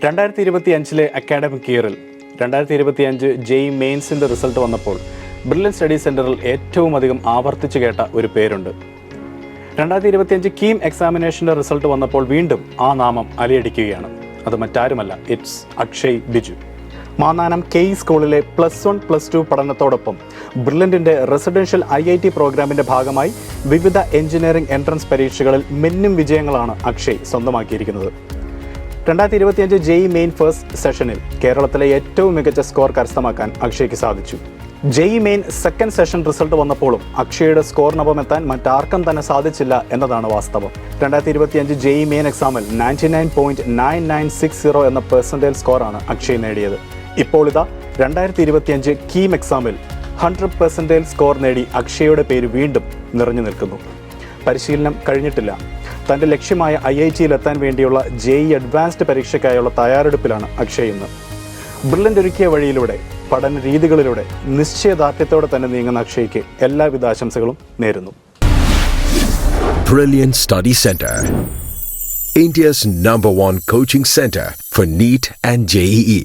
2025 academic ഇയറിൽ 2025 JEE മെയിൻസിൻ്റെ result വന്നപ്പോൾ brilliant study സെൻറ്ററിൽ ഏറ്റവും അധികം ആവർത്തിച്ചു കേട്ട ഒരു പേരുണ്ട്. 2025 കീം എക്സാമിനേഷൻ്റെ റിസൾട്ട് വന്നപ്പോൾ വീണ്ടും ആ നാമം അലയടിക്കുകയാണ്. അത് മറ്റാരുമല്ല, ഇറ്റ്സ് അക്ഷയ് ബിജു. മാന്നാനം കെഇ സ്കൂളിലെ +1+2 പഠനത്തോടൊപ്പം ബ്രില്യൻറ്റിൻ്റെ റെസിഡൻഷ്യൽ IIT പ്രോഗ്രാമിൻ്റെ ഭാഗമായി വിവിധ എഞ്ചിനീയറിംഗ് എൻട്രൻസ് പരീക്ഷകളിൽ മിന്നും വിജയങ്ങളാണ് അക്ഷയ് സ്വന്തമാക്കിയിരിക്കുന്നത്. 2025 ജെഇ മെയിൻ ഫസ്റ്റ് സെഷനിൽ കേരളത്തിലെ ഏറ്റവും മികച്ച സ്കോർ കരസ്ഥമാക്കാൻ അക്ഷയ്ക്ക് സാധിച്ചു. JEE main second session result വന്നപ്പോഴും അക്ഷയുടെ സ്കോറിനൊപ്പം എത്താൻ മറ്റാർക്കും തന്നെ സാധിച്ചില്ല എന്നതാണ് വാസ്തവം. 2025 ജെഇ മെയിൻ എക്സാമിൽ 99.9960 എന്ന പെർസെൻറ്റേജ് സ്കോറാണ് അക്ഷയ് നേടിയത്. ഇപ്പോൾ ഇതാ 2025 കീം എക്സാമിൽ 100% സ്കോർ നേടി അക്ഷയുടെ പേര് വീണ്ടും നിറഞ്ഞു നിൽക്കുന്നു. പരിശീലനം കഴിഞ്ഞിട്ടില്ല. തൻ്റെ ലക്ഷ്യമായ IITയിൽ എത്താൻ വേണ്ടിയുള്ള ജെഇ അഡ്വാൻസ്ഡ് പരീക്ഷയ്ക്കായുള്ള തയ്യാറെടുപ്പിലാണ് അക്ഷയ് ഇന്ന്. ബ്രില്യൻ്റ് ഒരുക്കിയ വഴിയിലൂടെ, പഠന രീതികളിലൂടെ നിശ്ചയദാർഢ്യത്തോടെ തന്നെ നീങ്ങുന്ന അക്ഷയ്ക്ക് എല്ലാവിധ ആശംസകളും നേരുന്നു. Brilliant Study Center, India's #1 coaching center for NEET and JEE.